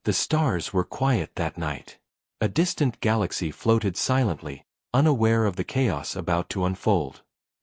The stars were quiet that night. A distant galaxy floated silently, unaware of the chaos about to unfold.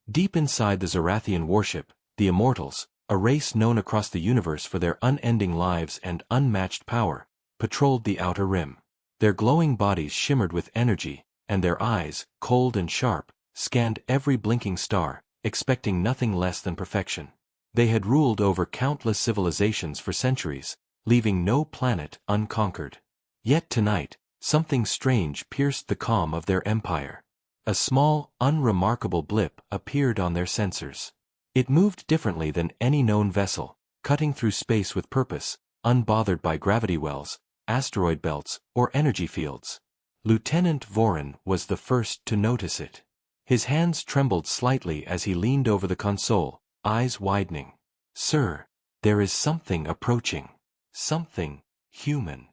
Deep inside the Zarathian warship, the Immortals, a race known across the universe for their unending lives and unmatched power, patrolled the outer rim. Their glowing bodies shimmered with energy, and their eyes, cold and sharp, scanned every blinking star, expecting nothing less than perfection. They had ruled over countless civilizations for centuries, leaving no planet unconquered. Yet tonight, something strange pierced the calm of their empire. A small, unremarkable blip appeared on their sensors. It moved differently than any known vessel, cutting through space with purpose, unbothered by gravity wells, asteroid belts, or energy fields. Lieutenant Vorin was the first to notice it. His hands trembled slightly as he leaned over the console, eyes widening. "Sir, there is something approaching. Something human."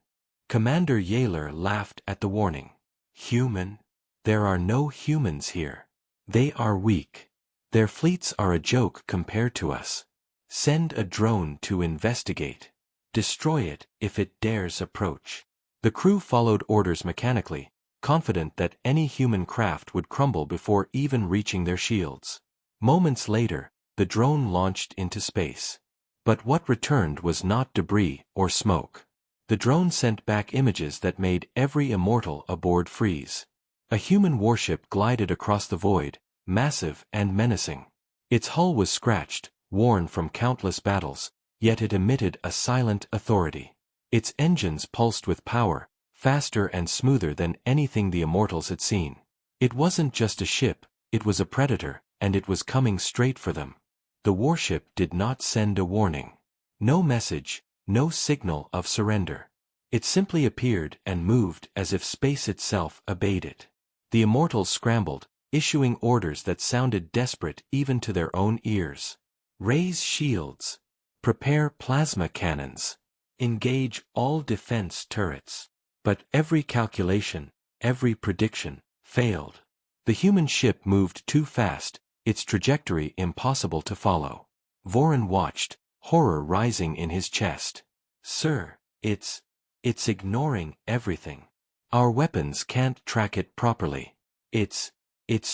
Commander Yaler laughed at the warning. "Human? There are no humans here. They are weak. Their fleets are a joke compared to us. Send a drone to investigate. Destroy it if it dares approach." The crew followed orders mechanically, confident that any human craft would crumble before even reaching their shields. Moments later, the drone launched into space. But what returned was not debris or smoke. The drone sent back images that made every immortal aboard freeze. A human warship glided across the void, massive and menacing. Its hull was scratched, worn from countless battles, yet it emitted a silent authority. Its engines pulsed with power, faster and smoother than anything the Immortals had seen. It wasn't just a ship, it was a predator, and it was coming straight for them. The warship did not send a warning. No message, no signal of surrender. It simply appeared and moved as if space itself obeyed it. The Immortals scrambled, issuing orders that sounded desperate even to their own ears. "Raise shields. Prepare plasma cannons. Engage all defense turrets." But every calculation, every prediction, failed. The human ship moved too fast, its trajectory impossible to follow. Vorin watched, horror rising in his chest. "Sir, it's ignoring everything. Our weapons can't track it properly. It's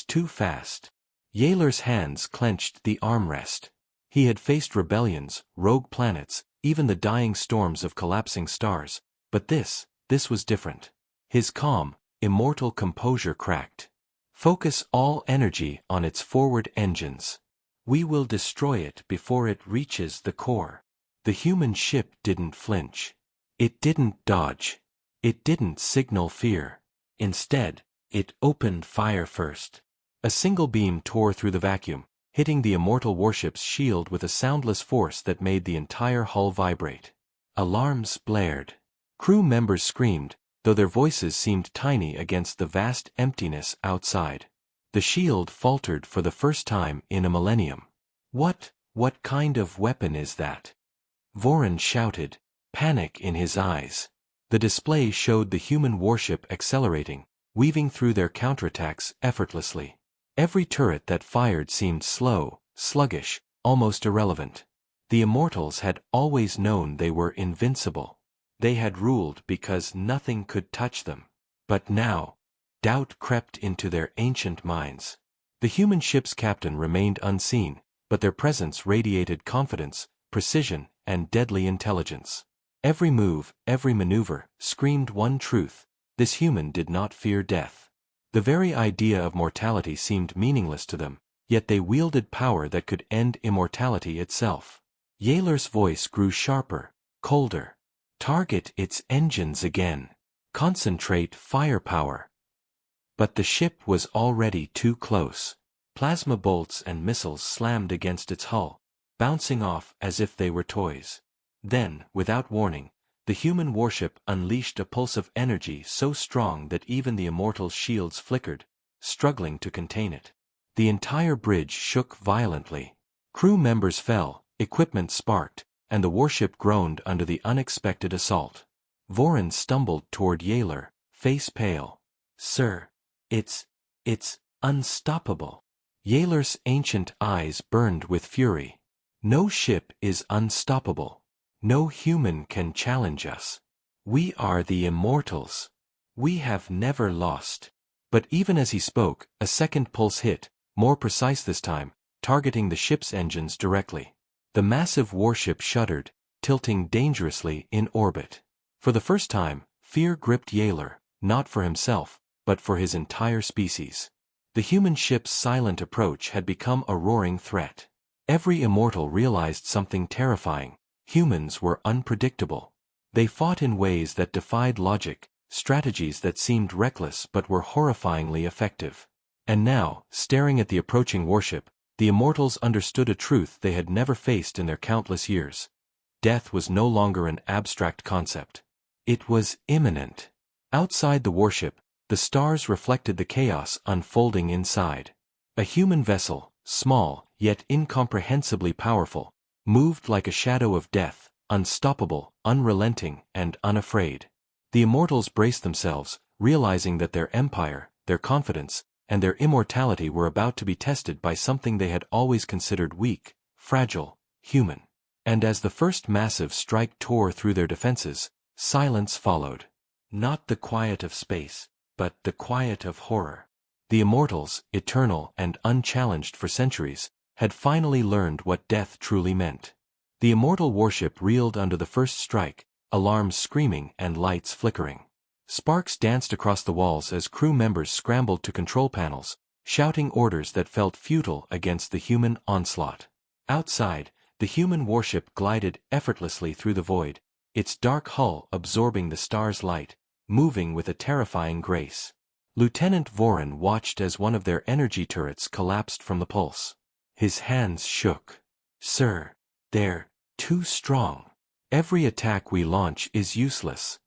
too fast." Yaler's hands clenched the armrest. He had faced rebellions, rogue planets, even the dying storms of collapsing stars, but this was different. His calm, immortal composure cracked. "Focus all energy on its forward engines. We will destroy it before it reaches the core." The human ship didn't flinch. It didn't dodge. It didn't signal fear. Instead, it opened fire first. A single beam tore through the vacuum, hitting the immortal warship's shield with a soundless force that made the entire hull vibrate. Alarms blared. Crew members screamed, though their voices seemed tiny against the vast emptiness outside. The shield faltered for the first time in a millennium. What kind of weapon is that?" Vorin shouted, panic in his eyes. The display showed the human warship accelerating, weaving through their counterattacks effortlessly. Every turret that fired seemed slow, sluggish, almost irrelevant. The Immortals had always known they were invincible. They had ruled because nothing could touch them. But now, doubt crept into their ancient minds. The human ship's captain remained unseen, but their presence radiated confidence, precision, and deadly intelligence. Every move, every maneuver, screamed one truth: this human did not fear death. The very idea of mortality seemed meaningless to them, yet they wielded power that could end immortality itself. Yaler's voice grew sharper, colder. "Target its engines again. Concentrate firepower." But the ship was already too close. Plasma bolts and missiles slammed against its hull, bouncing off as if they were toys. Then, without warning, the human warship unleashed a pulse of energy so strong that even the Immortals' shields flickered, struggling to contain it. The entire bridge shook violently. Crew members fell, equipment sparked, and the warship groaned under the unexpected assault. Vorin stumbled toward Yaler, face pale. "Sir, it's unstoppable." Yaler's ancient eyes burned with fury. "No ship is unstoppable. No human can challenge us. We are the Immortals. We have never lost. But even as he spoke, a second pulse hit, more precise this time, targeting the ship's engines directly. The massive warship shuddered, tilting dangerously in orbit. For the first time, fear gripped Yaler, not for himself, but for his entire species. The human ship's silent approach had become a roaring threat. Every immortal realized something terrifying. Humans were unpredictable. They fought in ways that defied logic, strategies that seemed reckless but were horrifyingly effective. And now, staring at the approaching warship, the Immortals understood a truth they had never faced in their countless years. Death was no longer an abstract concept. It was imminent. Outside the warship, the stars reflected the chaos unfolding inside. A human vessel, small, yet incomprehensibly powerful, moved like a shadow of death, unstoppable, unrelenting, and unafraid. The Immortals braced themselves, realizing that their empire, their confidence, and their immortality were about to be tested by something they had always considered weak, fragile, human. And as the first massive strike tore through their defenses, silence followed. Not the quiet of space, but the quiet of horror. The Immortals, eternal and unchallenged for centuries, had finally learned what death truly meant. The immortal warship reeled under the first strike, alarms screaming and lights flickering. Sparks danced across the walls as crew members scrambled to control panels, shouting orders that felt futile against the human onslaught. Outside, the human warship glided effortlessly through the void, its dark hull absorbing the star's light, moving with a terrifying grace. Lieutenant Voren watched as one of their energy turrets collapsed from the pulse. His hands shook. "Sir, they're too strong. Every attack we launch is useless."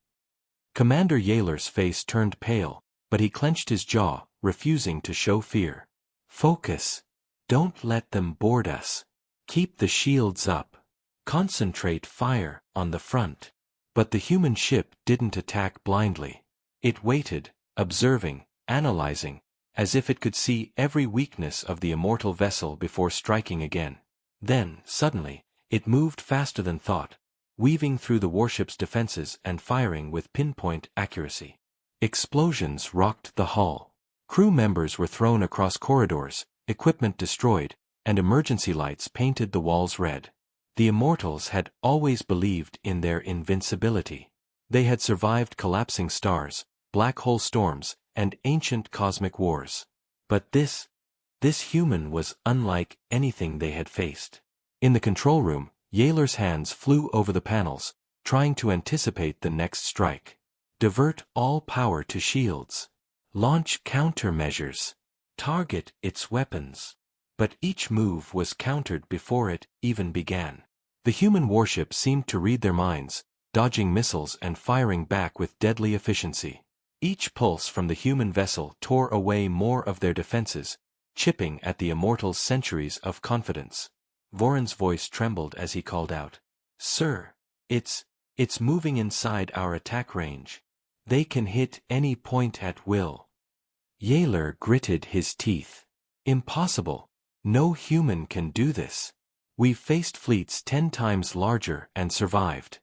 Commander Yaler's face turned pale, but he clenched his jaw, refusing to show fear. "Focus. Don't let them board us. Keep the shields up. Concentrate fire on the front." But the human ship didn't attack blindly. It waited, observing, analyzing, as if it could see every weakness of the immortal vessel before striking again. Then, suddenly, it moved faster than thought, weaving through the warship's defenses and firing with pinpoint accuracy. Explosions rocked the hull. Crew members were thrown across corridors, equipment destroyed, and emergency lights painted the walls red. The Immortals had always believed in their invincibility. They had survived collapsing stars, black hole storms, and ancient cosmic wars. But this human was unlike anything they had faced. In the control room, Yaler's hands flew over the panels, trying to anticipate the next strike. Divert all power to shields. Launch countermeasures. Target its weapons. But each move was countered before it even began. The human warship seemed to read their minds, dodging missiles and firing back with deadly efficiency. Each pulse from the human vessel tore away more of their defenses, chipping at the Immortals' centuries of confidence. Voren's voice trembled as he called out, "Sir, it's moving inside our attack range. They can hit any point at will." Yaler gritted his teeth. "Impossible. No human can do this. We've faced fleets 10 times larger and survived."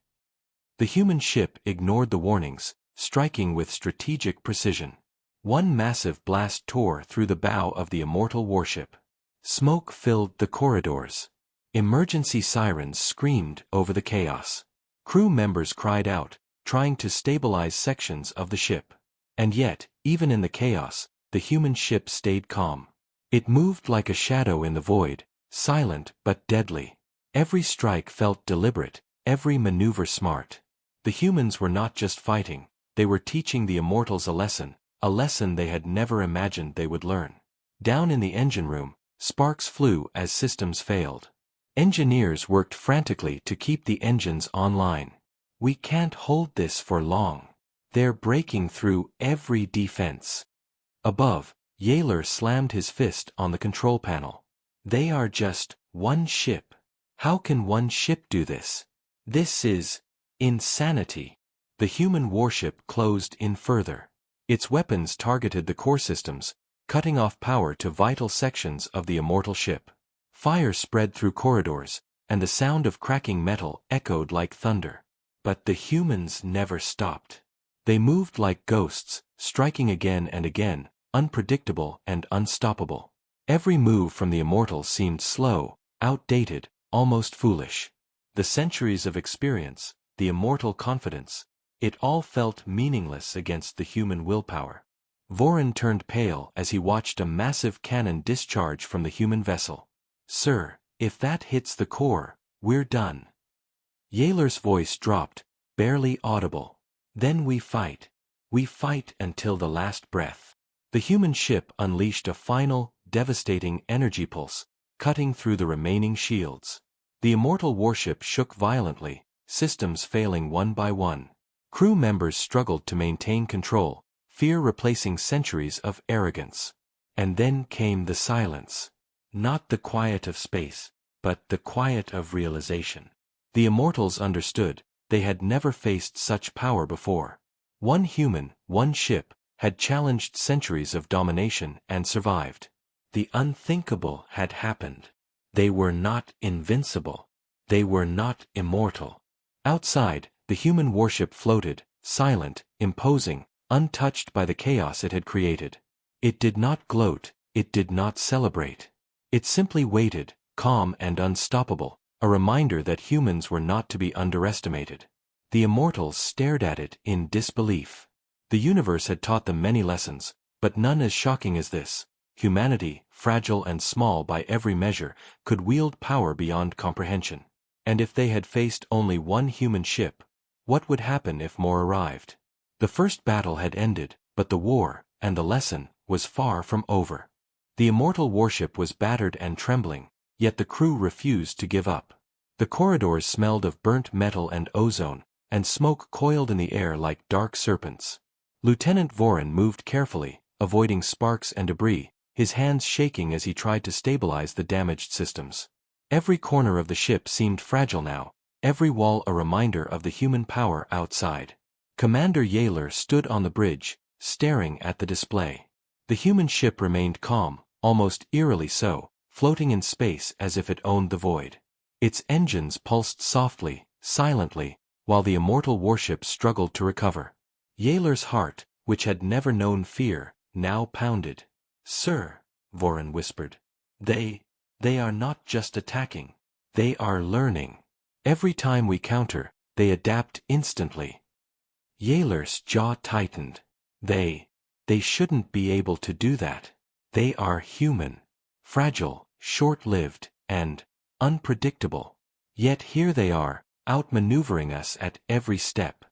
The human ship ignored the warnings, striking with strategic precision. One massive blast tore through the bow of the immortal warship. Smoke filled the corridors. Emergency sirens screamed over the chaos. Crew members cried out, trying to stabilize sections of the ship. And yet, even in the chaos, the human ship stayed calm. It moved like a shadow in the void, silent but deadly. Every strike felt deliberate, every maneuver smart. The humans were not just fighting, they were teaching the Immortals a lesson they had never imagined they would learn. Down in the engine room, sparks flew as systems failed. Engineers worked frantically to keep the engines online. "We can't hold this for long. They're breaking through every defense." Above, Yaler slammed his fist on the control panel. "They are just one ship. How can one ship do this? This is insanity." The human warship closed in further. Its weapons targeted the core systems, cutting off power to vital sections of the immortal ship. Fire spread through corridors, and the sound of cracking metal echoed like thunder. But the humans never stopped. They moved like ghosts, striking again and again, unpredictable and unstoppable. Every move from the Immortals seemed slow, outdated, almost foolish. The centuries of experience, the immortal confidence, it all felt meaningless against the human willpower. Vorin turned pale as he watched a massive cannon discharge from the human vessel. "Sir, if that hits the core, we're done." Yaler's voice dropped, barely audible. "Then we fight. We fight until the last breath." The human ship unleashed a final, devastating energy pulse, cutting through the remaining shields. The immortal warship shook violently, systems failing one by one. Crew members struggled to maintain control, fear replacing centuries of arrogance. And then came the silence. Not the quiet of space, but the quiet of realization. The Immortals understood, they had never faced such power before. One human, one ship, had challenged centuries of domination and survived. The unthinkable had happened. They were not invincible. They were not immortal. Outside, the human warship floated, silent, imposing, untouched by the chaos it had created. It did not gloat, it did not celebrate. It simply waited, calm and unstoppable, a reminder that humans were not to be underestimated. The Immortals stared at it in disbelief. The universe had taught them many lessons, but none as shocking as this. Humanity, fragile and small by every measure, could wield power beyond comprehension. And if they had faced only one human ship, what would happen if more arrived? The first battle had ended, but the war, and the lesson, was far from over. The immortal warship was battered and trembling, yet the crew refused to give up. The corridors smelled of burnt metal and ozone, and smoke coiled in the air like dark serpents. Lieutenant Vorin moved carefully, avoiding sparks and debris, his hands shaking as he tried to stabilize the damaged systems. Every corner of the ship seemed fragile now, every wall a reminder of the human power outside. Commander Yaler stood on the bridge, staring at the display. The human ship remained calm, almost eerily so, floating in space as if it owned the void. Its engines pulsed softly, silently, while the immortal warship struggled to recover. Yaler's heart, which had never known fear, now pounded. "Sir," Vorin whispered, They are not just attacking. They are learning. Every time we counter, they adapt instantly." Yaler's jaw tightened. They shouldn't be able to do that. They are human. Fragile, short-lived, and unpredictable. Yet here they are, outmaneuvering us at every step.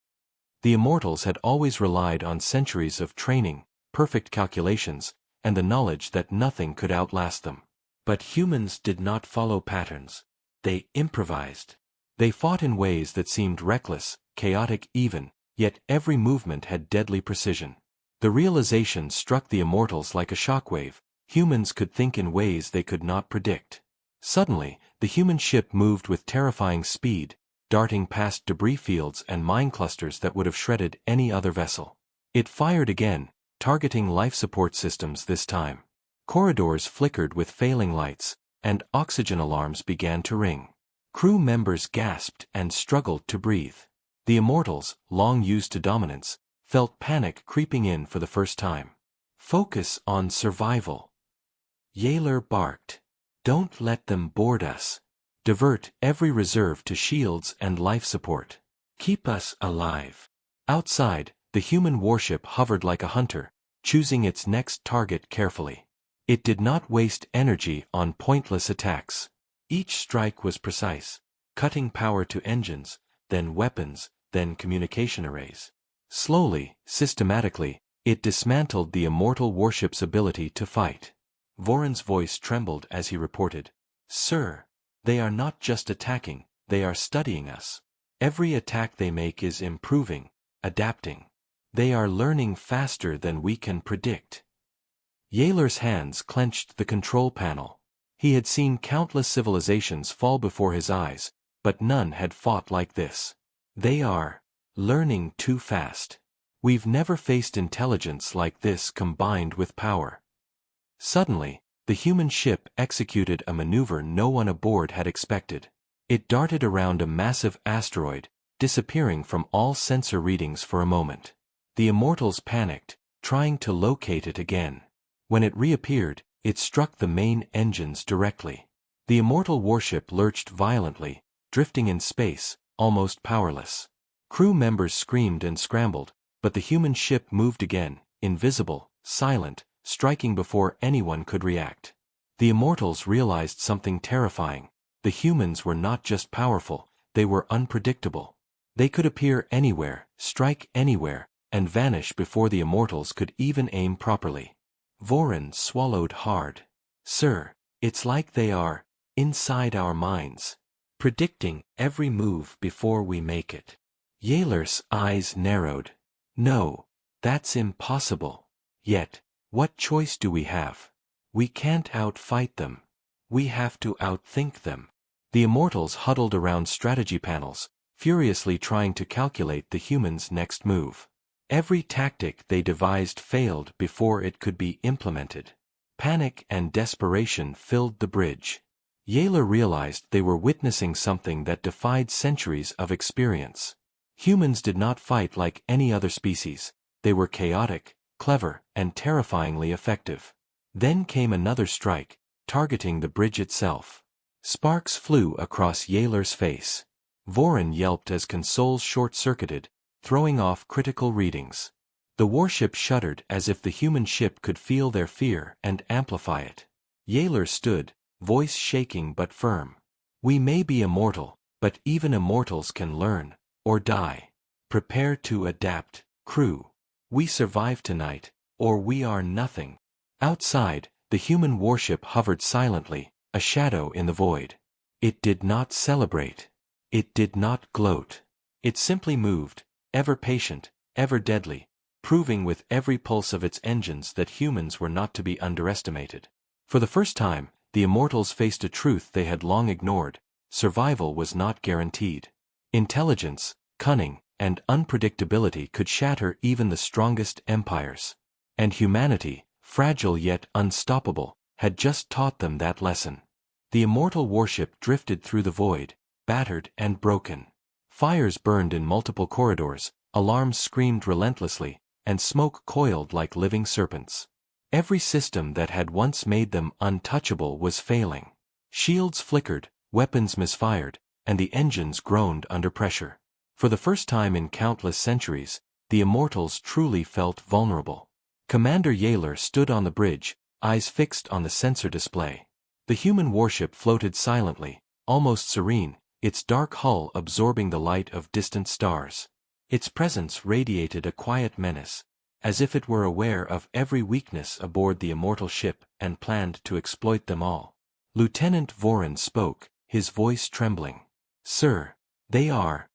The Immortals had always relied on centuries of training, perfect calculations, and the knowledge that nothing could outlast them. But humans did not follow patterns. They improvised. They fought in ways that seemed reckless, chaotic even, yet every movement had deadly precision. The realization struck the Immortals like a shockwave. Humans could think in ways they could not predict. Suddenly, the human ship moved with terrifying speed, darting past debris fields and mine clusters that would have shredded any other vessel. It fired again, targeting life support systems this time. Corridors flickered with failing lights, and oxygen alarms began to ring. Crew members gasped and struggled to breathe. The Immortals, long used to dominance, felt panic creeping in for the first time. "Focus on survival," Yaler barked. "Don't let them board us. Divert every reserve to shields and life support. Keep us alive." Outside, the human warship hovered like a hunter, choosing its next target carefully. It did not waste energy on pointless attacks. Each strike was precise, cutting power to engines, then weapons, then communication arrays. Slowly, systematically, it dismantled the immortal warship's ability to fight. Vorin's voice trembled as he reported, "Sir, they are not just attacking, they are studying us. Every attack they make is improving, adapting. They are learning faster than we can predict." Yaler's hands clenched the control panel. He had seen countless civilizations fall before his eyes, but none had fought like this. They are learning too fast. We've never faced intelligence like this combined with power. Suddenly, the human ship executed a maneuver no one aboard had expected. It darted around a massive asteroid, disappearing from all sensor readings for a moment. The Immortals panicked, trying to locate it again. When it reappeared, it struck the main engines directly. The Immortal warship lurched violently, drifting in space, almost powerless. Crew members screamed and scrambled, but the human ship moved again, invisible, silent, striking before anyone could react. The Immortals realized something terrifying. The humans were not just powerful, they were unpredictable. They could appear anywhere, strike anywhere, and vanish before the Immortals could even aim properly. Vorin swallowed hard. Sir, it's like they are inside our minds, predicting every move before we make it. Yaler's eyes narrowed. No, that's impossible. Yet, what choice do we have? We can't outfight them. We have to outthink them. The Immortals huddled around strategy panels, furiously trying to calculate the humans' next move. Every tactic they devised failed before it could be implemented. Panic and desperation filled the bridge. Yaler realized they were witnessing something that defied centuries of experience. Humans did not fight like any other species. They were chaotic, clever, and terrifyingly effective. Then came another strike, targeting the bridge itself. Sparks flew across Yaler's face. Vorin yelped as consoles short-circuited, throwing off critical readings. The warship shuddered as if the human ship could feel their fear and amplify it. Yaler stood, voice shaking but firm. We may be immortal, but even immortals can learn, or die. Prepare to adapt, crew. We survive tonight, or we are nothing. Outside, the human warship hovered silently, a shadow in the void. It did not celebrate. It did not gloat. It simply moved, ever patient, ever deadly, proving with every pulse of its engines that humans were not to be underestimated. For the first time, the Immortals faced a truth they had long ignored: survival was not guaranteed. Intelligence, cunning, and unpredictability could shatter even the strongest empires. And humanity, fragile yet unstoppable, had just taught them that lesson. The Immortal warship drifted through the void, battered and broken. Fires burned in multiple corridors, alarms screamed relentlessly, and smoke coiled like living serpents. Every system that had once made them untouchable was failing. Shields flickered, weapons misfired, and the engines groaned under pressure. For the first time in countless centuries, the Immortals truly felt vulnerable. Commander Yaler stood on the bridge, eyes fixed on the sensor display. The human warship floated silently, almost serene, its dark hull absorbing the light of distant stars. Its presence radiated a quiet menace, as if it were aware of every weakness aboard the immortal ship and planned to exploit them all. Lieutenant Vorin spoke, his voice trembling. Sir, they are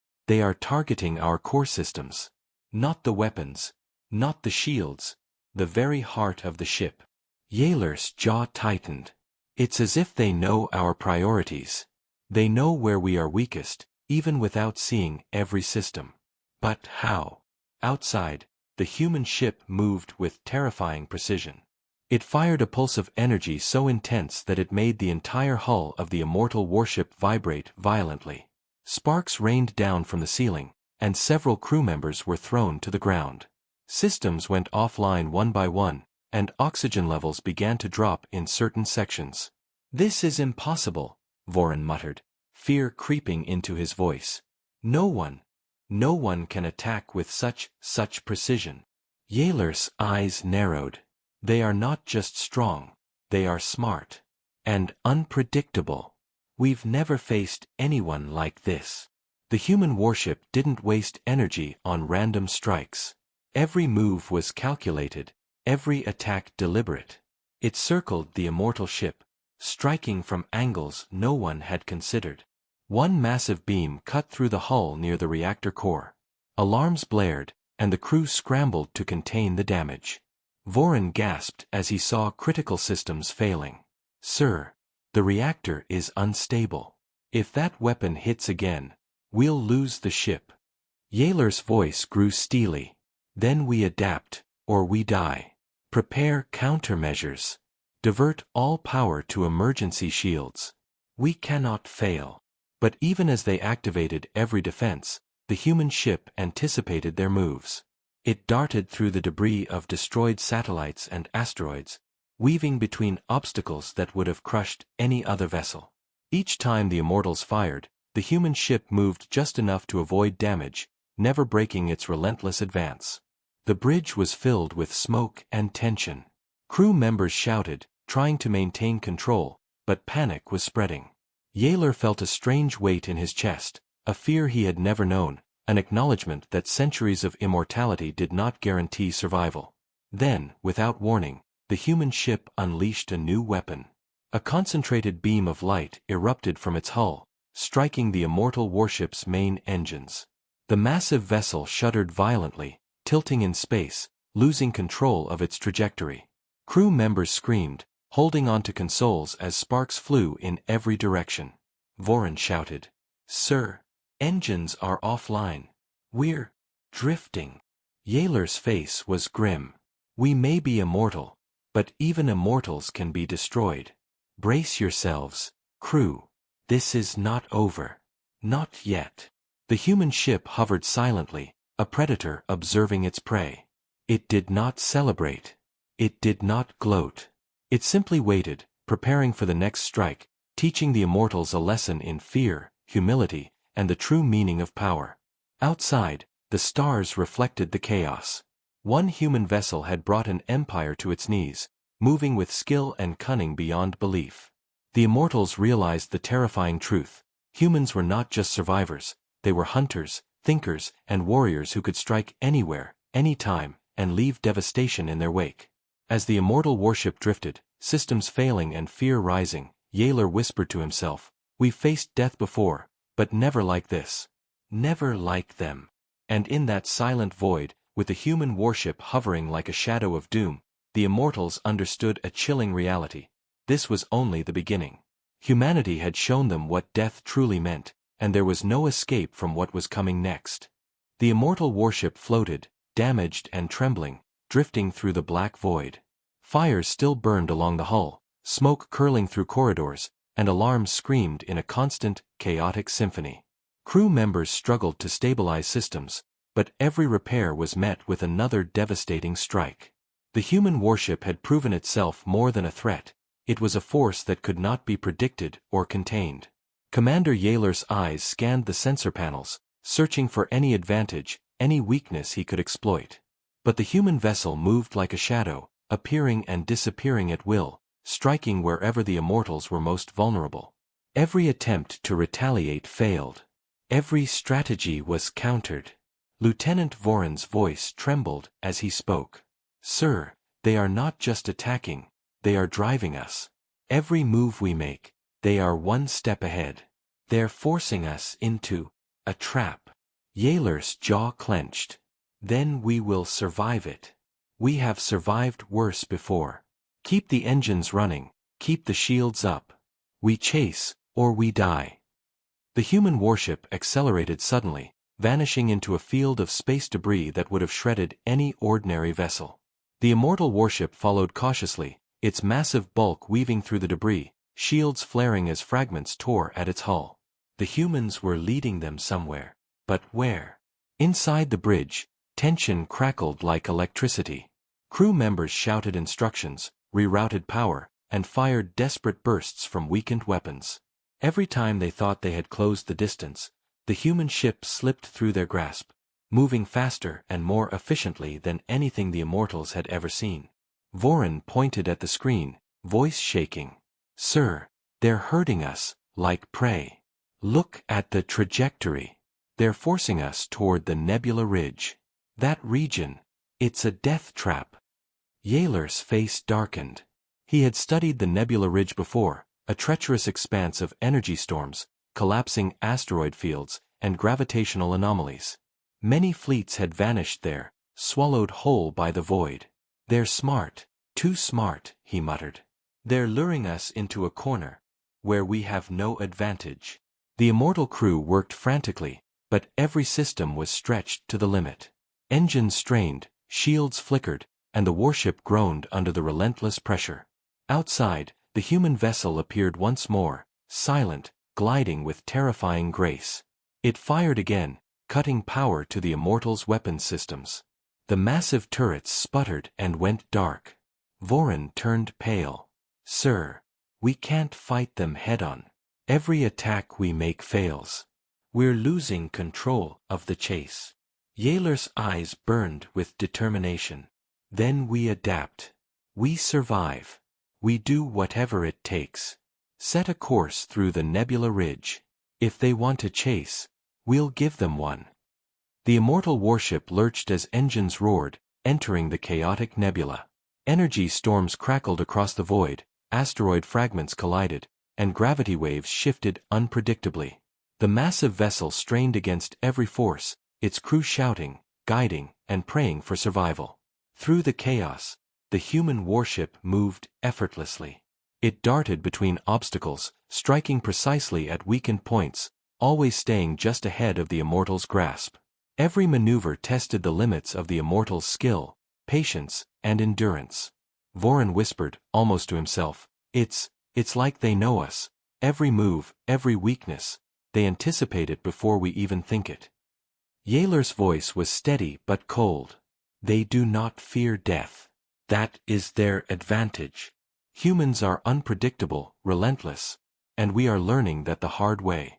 targeting our core systems. Not the weapons, not the shields, the very heart of the ship. Yaler's jaw tightened. It's as if they know our priorities. They know where we are weakest, even without seeing every system. But how? Outside, the human ship moved with terrifying precision. It fired a pulse of energy so intense that it made the entire hull of the immortal warship vibrate violently. Sparks rained down from the ceiling, and several crew members were thrown to the ground. Systems went offline one by one, and oxygen levels began to drop in certain sections. This is impossible, Vorin muttered, fear creeping into his voice. No one can attack with such precision. Yaler's eyes narrowed. They are not just strong, they are smart. And unpredictable. We've never faced anyone like this. The human warship didn't waste energy on random strikes. Every move was calculated, every attack deliberate. It circled the immortal ship, striking from angles no one had considered. One massive beam cut through the hull near the reactor core. Alarms blared, and the crew scrambled to contain the damage. Vorin gasped as he saw critical systems failing. Sir, the reactor is unstable. If that weapon hits again, we'll lose the ship. Yaler's voice grew steely. Then we adapt, or we die. Prepare countermeasures. Divert all power to emergency shields. We cannot fail. But even as they activated every defense, the human ship anticipated their moves. It darted through the debris of destroyed satellites and asteroids, weaving between obstacles that would have crushed any other vessel. Each time the Immortals fired, the human ship moved just enough to avoid damage, never breaking its relentless advance. The bridge was filled with smoke and tension. Crew members shouted, trying to maintain control, but panic was spreading. Yaler felt a strange weight in his chest, a fear he had never known, an acknowledgement that centuries of immortality did not guarantee survival. Then, without warning, the human ship unleashed a new weapon. A concentrated beam of light erupted from its hull, striking the immortal warship's main engines. The massive vessel shuddered violently, tilting in space, losing control of its trajectory. Crew members screamed, holding on to consoles as sparks flew in every direction. Vorin shouted, "Sir, engines are offline. We're drifting." Yaler's face was grim. "We may be immortal, but even immortals can be destroyed. Brace yourselves, crew. This is not over. Not yet." The human ship hovered silently, a predator observing its prey. It did not celebrate. It did not gloat. It simply waited, preparing for the next strike, teaching the Immortals a lesson in fear, humility, and the true meaning of power. Outside, the stars reflected the chaos. One human vessel had brought an empire to its knees, moving with skill and cunning beyond belief. The Immortals realized the terrifying truth: humans were not just survivors, they were hunters, thinkers, and warriors who could strike anywhere, anytime, and leave devastation in their wake. As the immortal warship drifted, systems failing and fear rising, Yaler whispered to himself, "We've faced death before, but never like this. Never like them." And in that silent void, with the human warship hovering like a shadow of doom, the Immortals understood a chilling reality. This was only the beginning. Humanity had shown them what death truly meant, and there was no escape from what was coming next. The immortal warship floated, damaged and trembling, drifting through the black void. Fires still burned along the hull, smoke curling through corridors, and alarms screamed in a constant, chaotic symphony. Crew members struggled to stabilize systems, but every repair was met with another devastating strike. The human warship had proven itself more than a threat. It was a force that could not be predicted or contained. Commander Yaler's eyes scanned the sensor panels, searching for any advantage, any weakness he could exploit. But the human vessel moved like a shadow, appearing and disappearing at will, striking wherever the Immortals were most vulnerable. Every attempt to retaliate failed. Every strategy was countered. Lieutenant Vorin's voice trembled as he spoke. "Sir, they are not just attacking, they are driving us. Every move we make, they are one step ahead. They're forcing us into a trap." Yaler's jaw clenched. "Then we will survive it. We have survived worse before. Keep the engines running, keep the shields up. We chase, or we die." The human warship accelerated suddenly, vanishing into a field of space debris that would have shredded any ordinary vessel. The immortal warship followed cautiously, its massive bulk weaving through the debris, shields flaring as fragments tore at its hull. The humans were leading them somewhere. But where? Inside the bridge, tension crackled like electricity. Crew members shouted instructions, rerouted power, and fired desperate bursts from weakened weapons. Every time they thought they had closed the distance, the human ship slipped through their grasp, moving faster and more efficiently than anything the Immortals had ever seen. Vorin pointed at the screen, voice shaking. "Sir, they're herding us, like prey. Look at the trajectory. They're forcing us toward the Nebula Ridge. That region, it's a death trap." Yaler's face darkened. He had studied the Nebula Ridge before, a treacherous expanse of energy storms, collapsing asteroid fields, and gravitational anomalies. Many fleets had vanished there, swallowed whole by the void. "They're smart, too smart," he muttered. "They're luring us into a corner, where we have no advantage." The immortal crew worked frantically, but every system was stretched to the limit. Engines strained, shields flickered, and the warship groaned under the relentless pressure. Outside, the human vessel appeared once more, silent, gliding with terrifying grace. It fired again, cutting power to the Immortals' weapons systems. The massive turrets sputtered and went dark. Vorin turned pale. "Sir, we can't fight them head-on. Every attack we make fails. We're losing control of the chase." Yaler's eyes burned with determination. "Then we adapt. We survive. We do whatever it takes. Set a course through the Nebula Ridge. If they want a chase, we'll give them one." The immortal warship lurched as engines roared, entering the chaotic nebula. Energy storms crackled across the void, asteroid fragments collided, and gravity waves shifted unpredictably. The massive vessel strained against every force, its crew shouting, guiding, and praying for survival. Through the chaos, the human warship moved effortlessly. It darted between obstacles, striking precisely at weakened points, always staying just ahead of the Immortals' grasp. Every maneuver tested the limits of the Immortals' skill, patience, and endurance. Vorin whispered, almost to himself, It's like they know us. Every move, every weakness. They anticipate it before we even think it." Yaler's voice was steady but cold. "They do not fear death. That is their advantage. Humans are unpredictable, relentless, and we are learning that the hard way."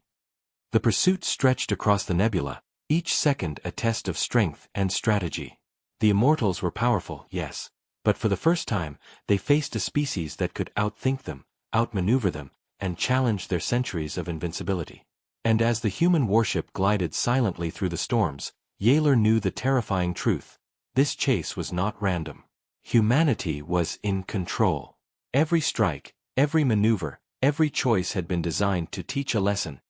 The pursuit stretched across the nebula, each second a test of strength and strategy. The Immortals were powerful, yes, but for the first time, they faced a species that could outthink them, outmaneuver them, and challenge their centuries of invincibility. And as the human warship glided silently through the storms, Yaler knew the terrifying truth: this chase was not random. Humanity was in control. Every strike, every maneuver, every choice had been designed to teach a lesson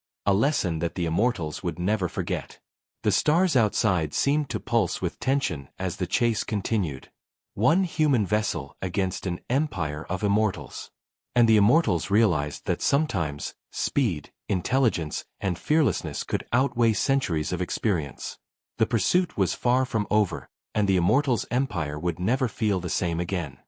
that the Immortals would never forget. The stars outside seemed to pulse with tension as the chase continued. One human vessel against an empire of immortals. And the Immortals realized that sometimes, speed, intelligence, and fearlessness could outweigh centuries of experience. The pursuit was far from over, and the Immortals' empire would never feel the same again.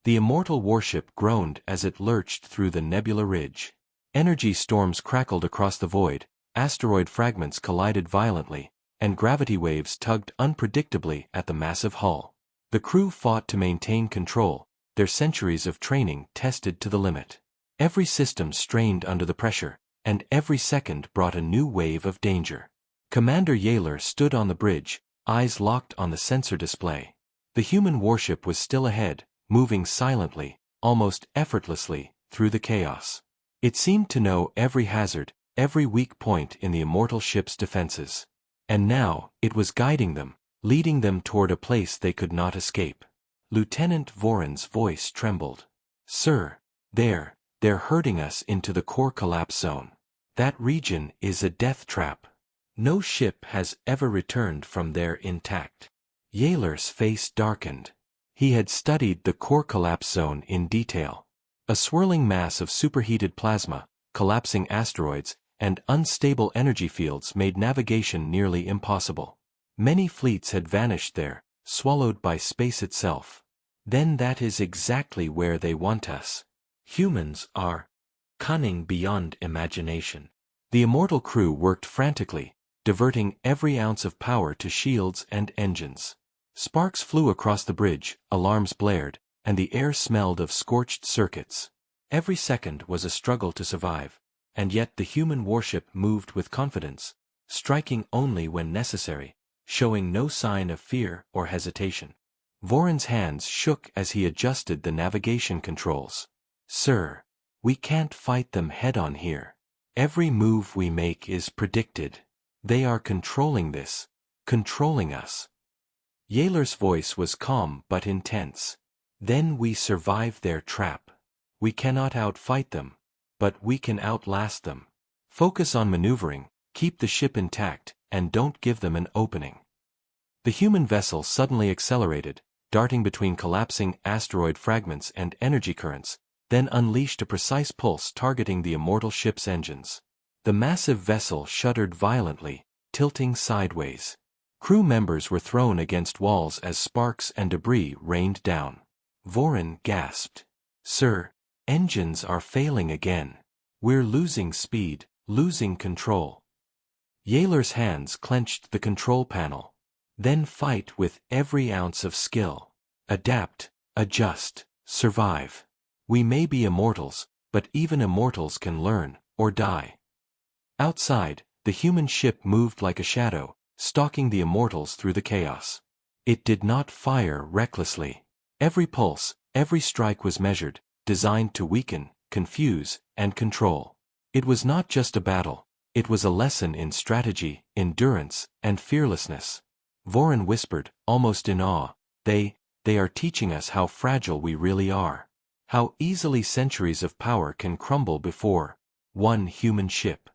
The immortal warship groaned as it lurched through the Nebula Ridge. Energy storms crackled across the void, asteroid fragments collided violently, and gravity waves tugged unpredictably at the massive hull. The crew fought to maintain control, their centuries of training tested to the limit. Every system strained under the pressure, and every second brought a new wave of danger. Commander Yaler stood on the bridge, eyes locked on the sensor display. The human warship was still ahead, moving silently, almost effortlessly, through the chaos. It seemed to know every hazard, every weak point in the immortal ship's defenses. And now, it was guiding them, leading them toward a place they could not escape. Lieutenant Vorin's voice trembled. "Sir, they're herding us into the core collapse zone. That region is a death trap. No ship has ever returned from there intact." Yaler's face darkened. He had studied the core collapse zone in detail. A swirling mass of superheated plasma, collapsing asteroids, and unstable energy fields made navigation nearly impossible. Many fleets had vanished there, swallowed by space itself. Then that is exactly where they want us. Humans are cunning beyond imagination. The immortal crew worked frantically, diverting every ounce of power to shields and engines. Sparks flew across the bridge, alarms blared, and the air smelled of scorched circuits. Every second was a struggle to survive, and yet the human warship moved with confidence, striking only when necessary, showing no sign of fear or hesitation. Vorin's hands shook as he adjusted the navigation controls. "Sir, we can't fight them head-on here. Every move we make is predicted. They are controlling this, controlling us." Yaler's voice was calm but intense. "Then we survive their trap. We cannot outfight them, but we can outlast them. Focus on maneuvering, keep the ship intact, and don't give them an opening." The human vessel suddenly accelerated, darting between collapsing asteroid fragments and energy currents, then unleashed a precise pulse targeting the immortal ship's engines. The massive vessel shuddered violently, tilting sideways. Crew members were thrown against walls as sparks and debris rained down. Vorin gasped. "Sir, engines are failing again. We're losing speed, losing control." Yaler's hands clenched the control panel. Then fight with every ounce of skill. Adapt, adjust, survive. We may be immortals, but even immortals can learn, or die. Outside, the human ship moved like a shadow, stalking the immortals through the chaos. It did not fire recklessly. Every pulse, every strike was measured, designed to weaken, confuse, and control. It was not just a battle, it was a lesson in strategy, endurance, and fearlessness. Vorin whispered, almost in awe, They are teaching us how fragile we really are. How easily centuries of power can crumble before one human ship.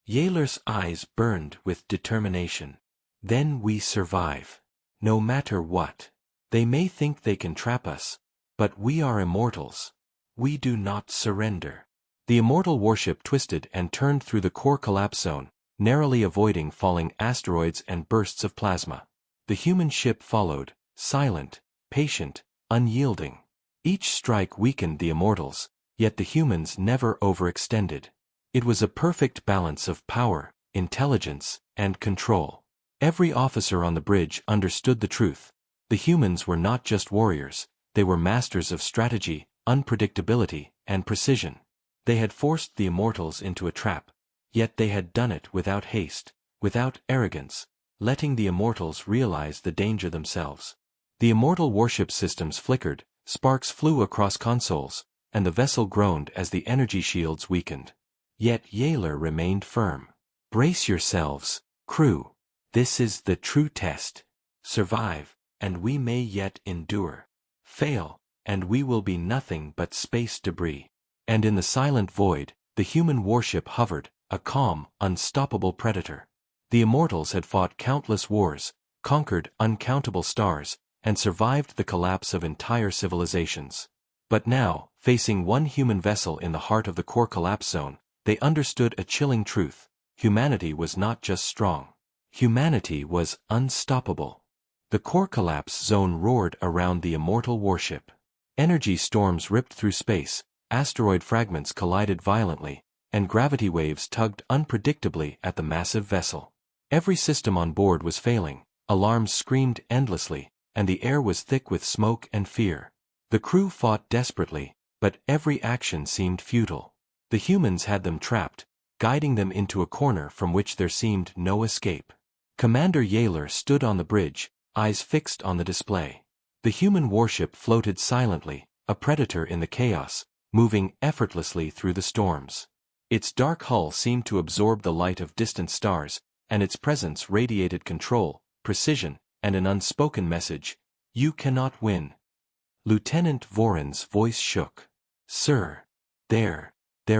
Yaler's eyes burned with determination. Then we survive. No matter what. They may think they can trap us, but we are immortals. We do not surrender. The immortal warship twisted and turned through the core collapse zone, narrowly avoiding falling asteroids and bursts of plasma. The human ship followed, silent, patient, unyielding. Each strike weakened the immortals, yet the humans never overextended. It was a perfect balance of power, intelligence, and control. Every officer on the bridge understood the truth. The humans were not just warriors, they were masters of strategy, unpredictability, and precision. They had forced the immortals into a trap, yet they had done it without haste, without arrogance, letting the immortals realize the danger themselves. The immortal warship systems flickered, sparks flew across consoles, and the vessel groaned as the energy shields weakened. Yet Yaler remained firm. Brace yourselves, crew. This is the true test. Survive, and we may yet endure. Fail, and we will be nothing but space debris. And in the silent void, the human warship hovered, a calm, unstoppable predator. The immortals had fought countless wars, conquered uncountable stars, and survived the collapse of entire civilizations. But now, facing one human vessel in the heart of the core collapse zone, they understood a chilling truth. Humanity was not just strong. Humanity was unstoppable. The core collapse zone roared around the immortal warship. Energy storms ripped through space, asteroid fragments collided violently, and gravity waves tugged unpredictably at the massive vessel. Every system on board was failing, alarms screamed endlessly, and the air was thick with smoke and fear. The crew fought desperately, but every action seemed futile. The humans had them trapped, guiding them into a corner from which there seemed no escape. Commander Yaler stood on the bridge, eyes fixed on the display. The human warship floated silently, a predator in the chaos, moving effortlessly through the storms. Its dark hull seemed to absorb the light of distant stars, and its presence radiated control, precision, and an unspoken message: you cannot win. Lieutenant Vorin's voice shook. Sir, they're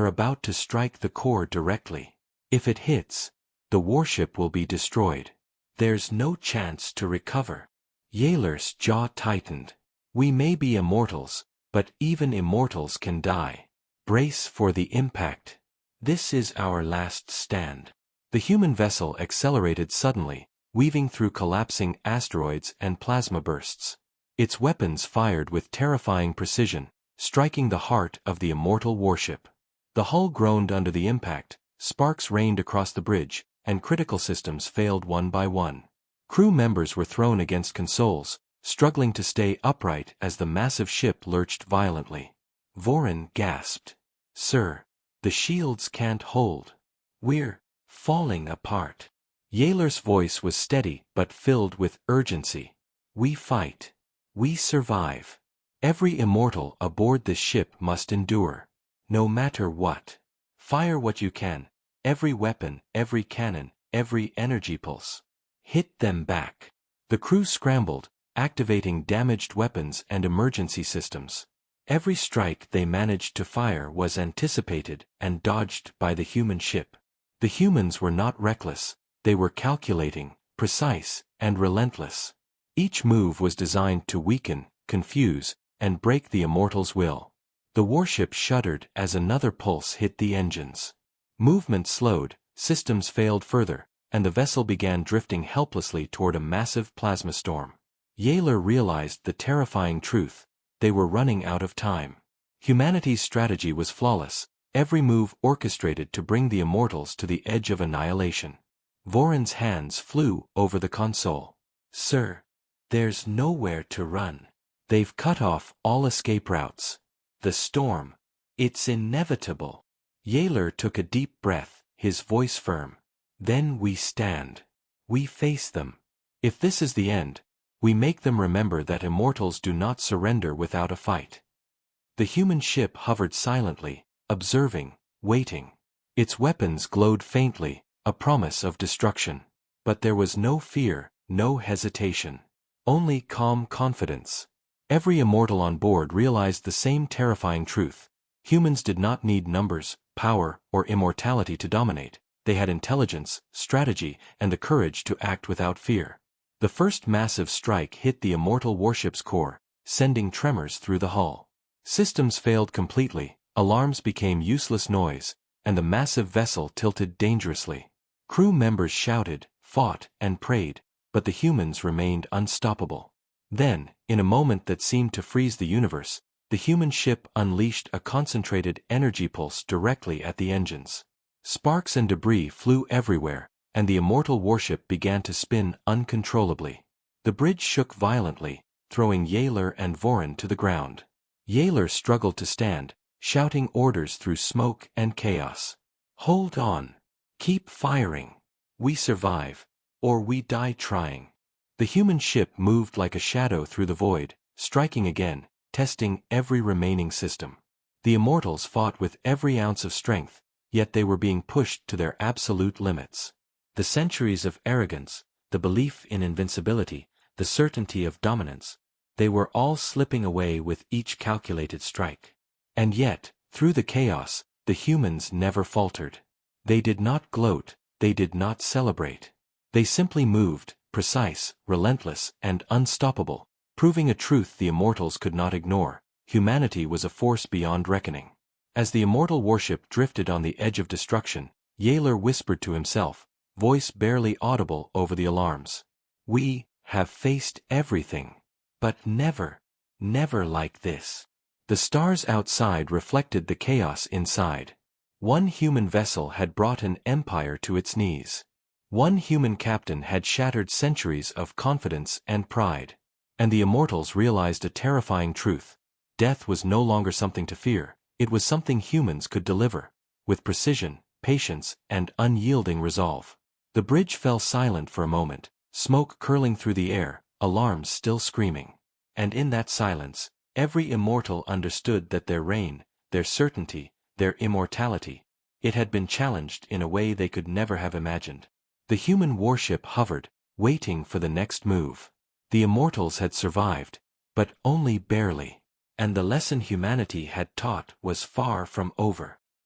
about to strike the core directly. If it hits, the warship will be destroyed. There's no chance to recover. Yaler's jaw tightened. We may be immortals, but even immortals can die. Brace for the impact. This is our last stand. The human vessel accelerated suddenly, weaving through collapsing asteroids and plasma bursts. Its weapons fired with terrifying precision, striking the heart of the immortal warship. The hull groaned under the impact, sparks rained across the bridge, and critical systems failed one by one. Crew members were thrown against consoles, struggling to stay upright as the massive ship lurched violently. Vorin gasped. Sir, the shields can't hold. We're falling apart. Yaler's voice was steady but filled with urgency. We fight. We survive. Every immortal aboard this ship must endure. No matter what. Fire what you can. Every weapon, every cannon, every energy pulse. Hit them back. The crew scrambled, activating damaged weapons and emergency systems. Every strike they managed to fire was anticipated and dodged by the human ship. The humans were not reckless, they were calculating, precise, and relentless. Each move was designed to weaken, confuse, and break the immortal's will. The warship shuddered as another pulse hit the engines. Movement slowed, systems failed further, and the vessel began drifting helplessly toward a massive plasma storm. Yaler realized the terrifying truth: they were running out of time. Humanity's strategy was flawless, every move orchestrated to bring the immortals to the edge of annihilation. Voron's hands flew over the console. Sir, there's nowhere to run. They've cut off all escape routes. The storm. It's inevitable. Yaler took a deep breath, his voice firm. Then we stand. We face them. If this is the end, we make them remember that immortals do not surrender without a fight. The human ship hovered silently, observing, waiting. Its weapons glowed faintly, a promise of destruction. But there was no fear, no hesitation. Only calm confidence. Every immortal on board realized the same terrifying truth. Humans did not need numbers, power, or immortality to dominate. They had intelligence, strategy, and the courage to act without fear. The first massive strike hit the immortal warship's core, sending tremors through the hull. Systems failed completely, alarms became useless noise, and the massive vessel tilted dangerously. Crew members shouted, fought, and prayed, but the humans remained unstoppable. Then, in a moment that seemed to freeze the universe, the human ship unleashed a concentrated energy pulse directly at the engines. Sparks and debris flew everywhere, and the immortal warship began to spin uncontrollably. The bridge shook violently, throwing Yaler and Voron to the ground. Yaler struggled to stand, shouting orders through smoke and chaos. Hold on. Keep firing. We survive, or we die trying. The human ship moved like a shadow through the void, striking again, testing every remaining system. The immortals fought with every ounce of strength, yet they were being pushed to their absolute limits. The centuries of arrogance, the belief in invincibility, the certainty of dominance, they were all slipping away with each calculated strike. And yet, through the chaos, the humans never faltered. They did not gloat, they did not celebrate. They simply moved, precise, relentless, and unstoppable, proving a truth the immortals could not ignore: humanity was a force beyond reckoning. As the immortal warship drifted on the edge of destruction, Yaler whispered to himself, voice barely audible over the alarms. We have faced everything. But never, never like this. The stars outside reflected the chaos inside. One human vessel had brought an empire to its knees. One human captain had shattered centuries of confidence and pride. And the immortals realized a terrifying truth. Death was no longer something to fear, it was something humans could deliver, with precision, patience, and unyielding resolve. The bridge fell silent for a moment, smoke curling through the air, alarms still screaming. And in that silence, every immortal understood that their reign, their certainty, their immortality, it had been challenged in a way they could never have imagined. The human warship hovered, waiting for the next move. The immortals had survived, but only barely. And the lesson humanity had taught was far from over.